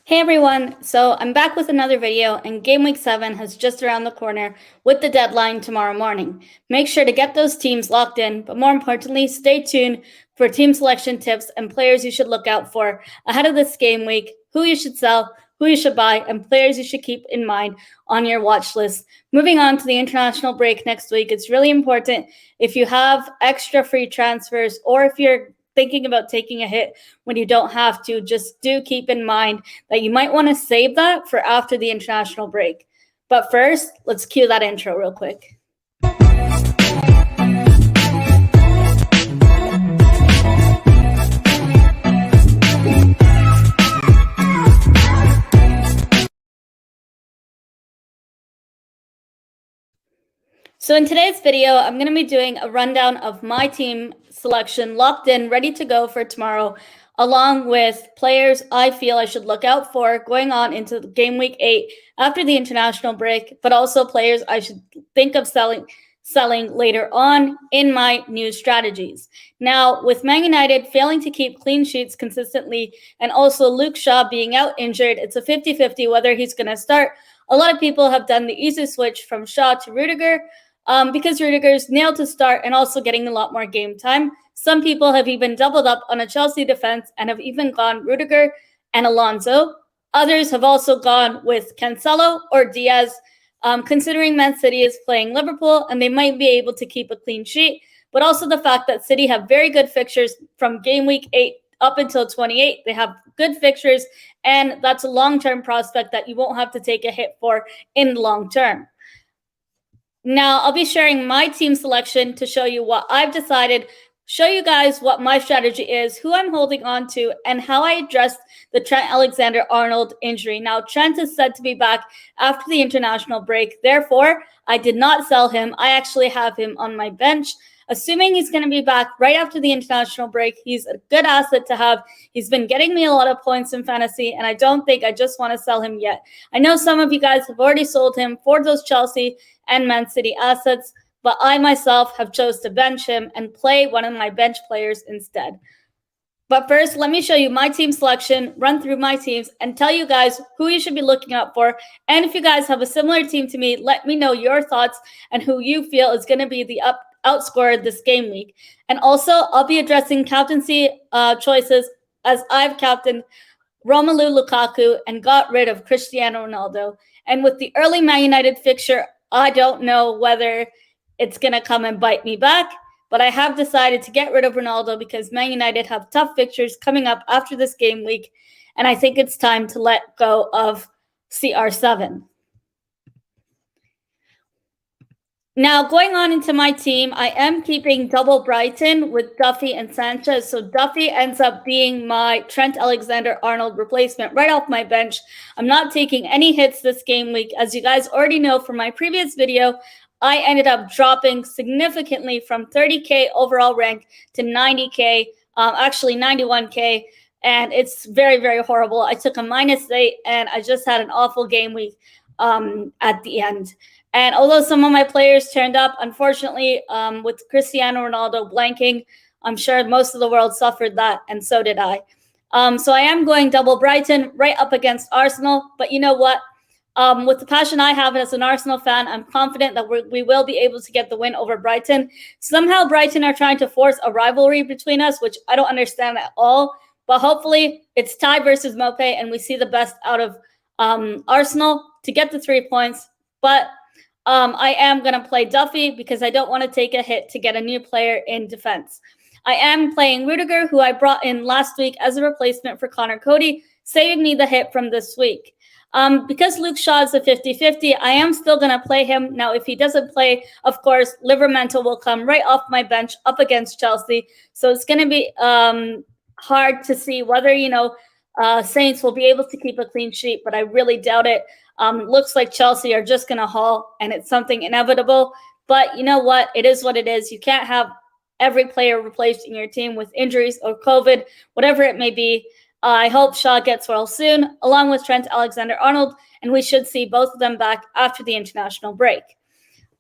Hey everyone, so I'm back with another video and Gameweek 7 has just around the corner with the deadline tomorrow morning. Make sure to get those teams locked in, but more importantly, stay tuned for team selection tips and players you should look out for ahead of this game week, who you should sell, who you should buy, and players you should keep in mind on your watch list. Moving on to the international break next week, it's really important if you have extra free transfers or if you're thinking about taking a hit when you don't have to, just do keep in mind that you might want to save that for after the international break. But first, let's cue that intro real quick. So in today's video, I'm going to be doing a rundown of my team selection locked in, ready to go for tomorrow, along with players I feel I should look out for going on into game week 8 after the international break, but also players I should think of selling later on in my new strategies. Now, with Man United failing to keep clean sheets consistently and also Luke Shaw being out injured, it's a 50-50 whether he's going to start. A lot of people have done the easy switch from Shaw to Rudiger, because Rudiger's nailed to start and also getting a lot more game time. Some people have even doubled up on a Chelsea defense and have even gone Rudiger and Alonso. Others have also gone with Cancelo or Diaz, considering Man City is playing Liverpool and they might be able to keep a clean sheet, but also the fact that City have very good fixtures from game week 8 up until 28. They have good fixtures, and that's a long-term prospect that you won't have to take a hit for in the long term. Now, I'll be sharing my team selection to show you what I've decided, show you guys what my strategy is, who I'm holding on to, and how I addressed the Trent Alexander-Arnold injury. Now, Trent is said to be back after the international break. Therefore, I did not sell him. I actually have him on my bench. Assuming he's going to be back right after the international break, he's a good asset to have. He's been getting me a lot of points in fantasy, and I don't think I just want to sell him yet. I know some of you guys have already sold him for those Chelsea and Man City assets, but I myself have chose to bench him and play one of my bench players instead. But first, let me show you my team selection, run through my teams, and tell you guys who you should be looking out for. And if you guys have a similar team to me, let me know your thoughts and who you feel is going to be the outscored this game week. And also, I'll be addressing captaincy choices as I've captained Romelu Lukaku and got rid of Cristiano Ronaldo. And with the early Man United fixture, I don't know whether it's going to come and bite me back, but I have decided to get rid of Ronaldo because Man United have tough fixtures coming up after this game week, and I think it's time to let go of CR7. Now, going on into my team, I am keeping double Brighton with Duffy and Sanchez. So Duffy ends up being my Trent Alexander-Arnold replacement right off my bench. I'm not taking any hits this game week. As you guys already know from my previous video, I ended up dropping significantly from 30K overall rank to 90K, actually 91K. And it's very, very horrible. I took a -8 and I just had an awful game week at the end. And although some of my players turned up, unfortunately, with Cristiano Ronaldo blanking, I'm sure most of the world suffered that, and so did I. So I am going double Brighton right up against Arsenal. But you know what? With the passion I have as an Arsenal fan, I'm confident that we will be able to get the win over Brighton. Somehow Brighton are trying to force a rivalry between us, which I don't understand at all. But hopefully it's Ty versus Mope, and we see the best out of Arsenal to get the 3 points. But I am going to play Duffy because I don't want to take a hit to get a new player in defense. I am playing Rudiger, who I brought in last week as a replacement for Connor Cody, saving me the hit from this week. Because Luke Shaw is a 50-50, I am still going to play him. Now, if he doesn't play, of course, Livermental will come right off my bench up against Chelsea. So it's going to be hard to see whether, Saints will be able to keep a clean sheet, but I really doubt it. Looks like Chelsea are just going to haul, and it's something inevitable. But you know what? It is what it is. You can't have every player replaced in your team with injuries or COVID, whatever it may be. I hope Shaw gets well soon, along with Trent Alexander-Arnold, and we should see both of them back after the international break.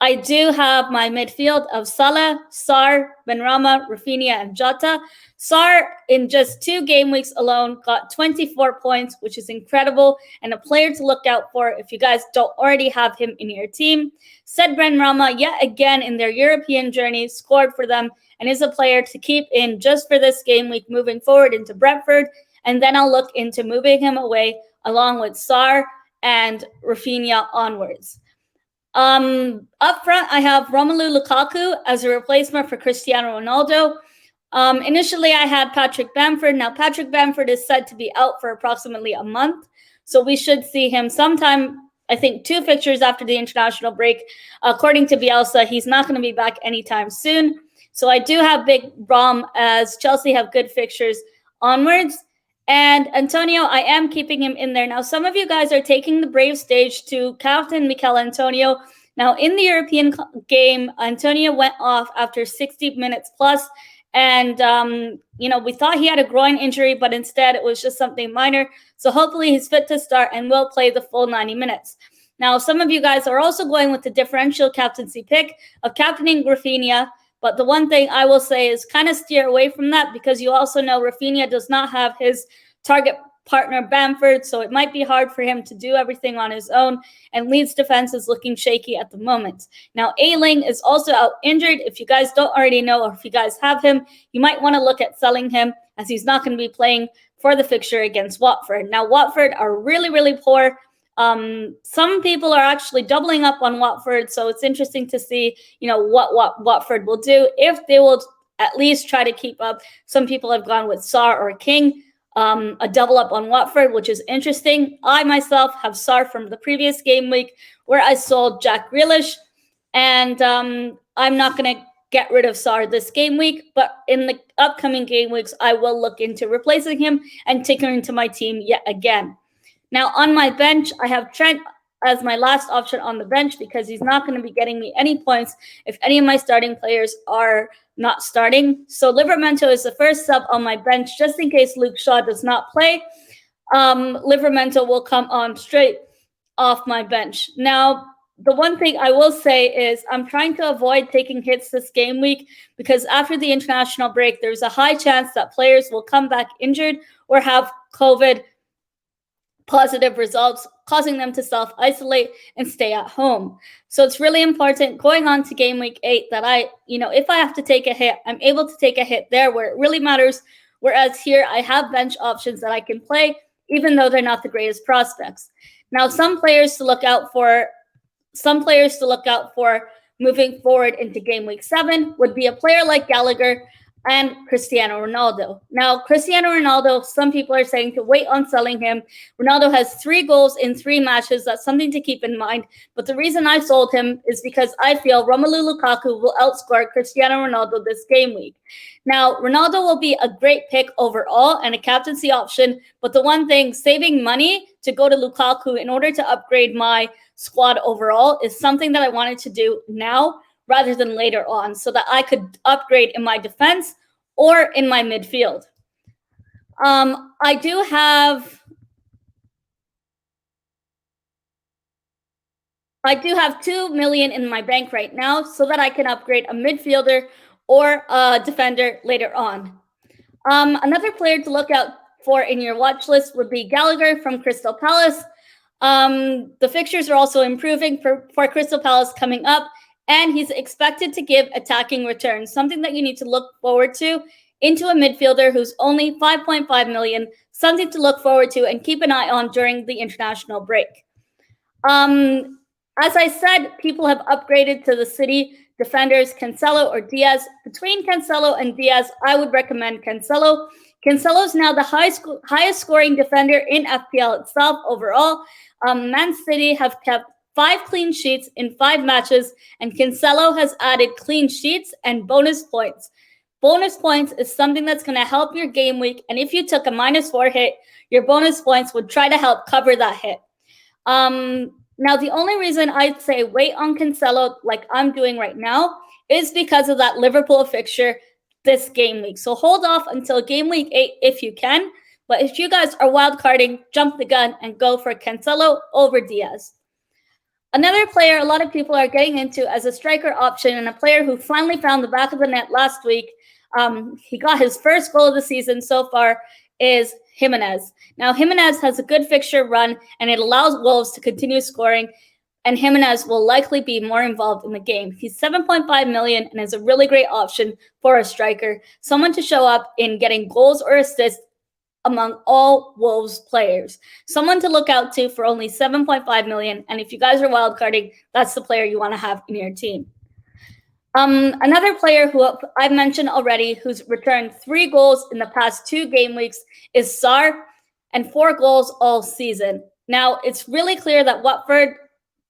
I do have my midfield of Salah, Sarr, Benrahma, Rafinha, and Jiata. Sarr, in just 2 game weeks alone, got 24 points, which is incredible, and a player to look out for if you guys don't already have him in your team. Said Benrahma, yet again in their European journey, scored for them and is a player to keep in just for this game week moving forward into Brentford, and then I'll look into moving him away along with Sarr and Rafinha onwards. Up front, I have Romelu Lukaku as a replacement for Cristiano Ronaldo. Initially, I had Patrick Bamford. Now, Patrick Bamford is said to be out for approximately a month, so we should see him sometime, I think, 2 fixtures after the international break. According to Bielsa, he's not going to be back anytime soon. So I do have Big Rom as Chelsea have good fixtures onwards. And Antonio, I am keeping him in there. Now, some of you guys are taking the brave stage to captain Mikel Antonio. Now, in the European game, Antonio went off after 60 minutes plus. And, we thought he had a groin injury, but instead it was just something minor. So hopefully he's fit to start and will play the full 90 minutes. Now, some of you guys are also going with the differential captaincy pick of captaining Rafinha. But the one thing I will say is kind of steer away from that, because you also know Rafinha does not have his target partner Bamford, so it might be hard for him to do everything on his own, and Leeds' defense is looking shaky at the moment. Now, Ayling is also out injured. If you guys don't already know, or if you guys have him, you might want to look at selling him, as he's not going to be playing for the fixture against Watford. Now, Watford are really, really poor. Some people are actually doubling up on Watford, so it's interesting to see, what Watford will do, if they will at least try to keep up. Some people have gone with Sarr or King, a double up on Watford, which is interesting. I myself have Sarr from the previous game week, where I sold Jack Grealish, and I'm not going to get rid of Sarr this game week, but in the upcoming game weeks, I will look into replacing him and taking him into my team yet again. Now, on my bench, I have Trent as my last option on the bench, because he's not going to be getting me any points if any of my starting players are not starting. So Livramento is the first sub on my bench, just in case Luke Shaw does not play. Livramento will come on straight off my bench. Now, the one thing I will say is I'm trying to avoid taking hits this game week, because after the international break, there's a high chance that players will come back injured or have COVID positive results, causing them to self-isolate and stay at home. So it's really important going on to game week 8 that if I have to take a hit, I'm able to take a hit there where it really matters. Whereas here I have bench options that I can play, even though they're not the greatest prospects. Now, some players to look out for moving forward into game week 7 would be a player like Gallagher and Cristiano Ronaldo. Now, Cristiano Ronaldo, some people are saying to wait on selling him. Ronaldo has 3 goals in 3 matches. That's something to keep in mind. But the reason I sold him is because I feel Romelu Lukaku will outscore Cristiano Ronaldo this game week. Now, Ronaldo will be a great pick overall and a captaincy option. But the one thing, saving money to go to Lukaku in order to upgrade my squad overall is something that I wanted to do now rather than later on, so that I could upgrade in my defense or in my midfield. I do have 2 million in my bank right now, so that I can upgrade a midfielder or a defender later on. Another player to look out for in your watch list would be Gallagher from Crystal Palace. The fixtures are also improving for Crystal Palace coming up, and he's expected to give attacking returns, something that you need to look forward to into a midfielder who's only 5.5 million, something to look forward to and keep an eye on during the international break. As I said, people have upgraded to the City defenders Cancelo or Diaz. Between Cancelo and Diaz, I would recommend Cancelo. Cancelo is now the highest scoring defender in FPL itself overall. Man City have kept 5 clean sheets in 5 matches, and Cancelo has added clean sheets and bonus points. Bonus points is something that's going to help your game week, and if you took a -4 hit, your bonus points would try to help cover that hit. Now, the only reason I'd say wait on Cancelo like I'm doing right now is because of that Liverpool fixture this game week. So hold off until game week 8 if you can, but if you guys are wildcarding, jump the gun and go for Cancelo over Diaz. Another player a lot of people are getting into as a striker option, and a player who finally found the back of the net last week, he got his first goal of the season so far, is Jimenez. Now, Jimenez has a good fixture run, and it allows Wolves to continue scoring, and Jimenez will likely be more involved in the game. He's 7.5 million and is a really great option for a striker, someone to show up in getting goals or assists among all Wolves players. Someone to look out to for only 7.5 million. And if you guys are wildcarding, that's the player you want to have in your team. Another player who I've mentioned already, who's returned 3 goals in the past 2 game weeks, is Sarr, and 4 goals all season. Now, it's really clear that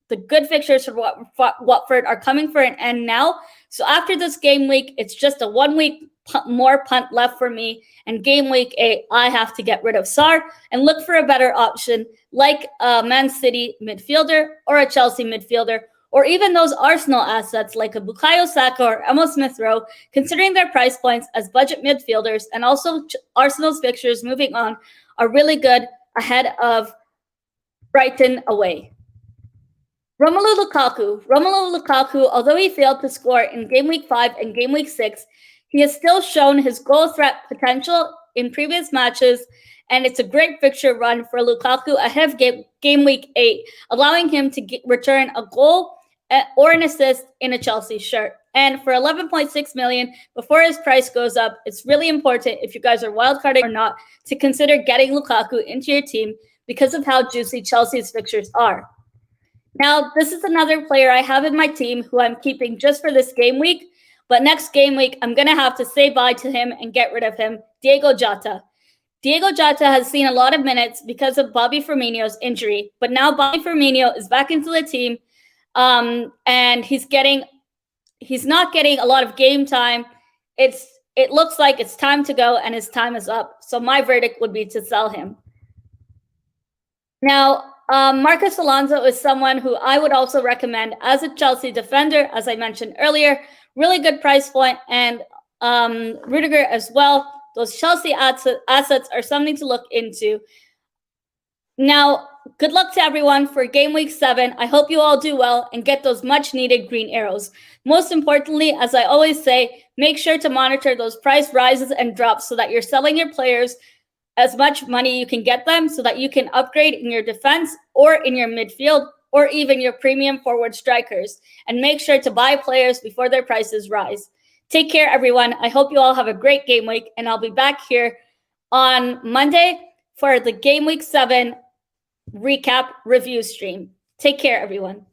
the good fixtures for Watford are coming for an end now. So after this game week, it's just a 1 week more punt left for me. And game week 8, I have to get rid of Sarr and look for a better option like a Man City midfielder or a Chelsea midfielder, or even those Arsenal assets like a Bukayo Saka or Emil Smith Rowe, considering their price points as budget midfielders, and also Arsenal's fixtures moving on are really good ahead of Brighton away. Romelu Lukaku, although he failed to score in Game Week 5 and Game Week 6, he has still shown his goal threat potential in previous matches, and it's a great fixture run for Lukaku ahead of Game Week 8, allowing him to return a goal or an assist in a Chelsea shirt. And for 11.6 million, before his price goes up, it's really important, if you guys are wildcarding or not, to consider getting Lukaku into your team because of how juicy Chelsea's fixtures are. Now, this is another player I have in my team who I'm keeping just for this game week. But next game week, I'm going to have to say bye to him and get rid of him, Diogo Jiata. Diogo Jiata has seen a lot of minutes because of Bobby Firmino's injury. But now Bobby Firmino is back into the team, and he's not getting a lot of game time. It looks like it's time to go, and his time is up. So my verdict would be to sell him. Now, Marcos Alonso is someone who I would also recommend as a Chelsea defender, as I mentioned earlier. Really good price point, and Rudiger as well. Those Chelsea assets are something to look into. Now, good luck to everyone for Game Week 7. I hope you all do well and get those much-needed green arrows. Most importantly, as I always say, make sure to monitor those price rises and drops so that you're selling your players as much money you can get them so that you can upgrade in your defense or in your midfield or even your premium forward strikers. And make sure to buy players before their prices rise. Take care, everyone. I hope you all have a great game week, and I'll be back here on Monday for the Game Week 7 recap review stream. Take care, everyone.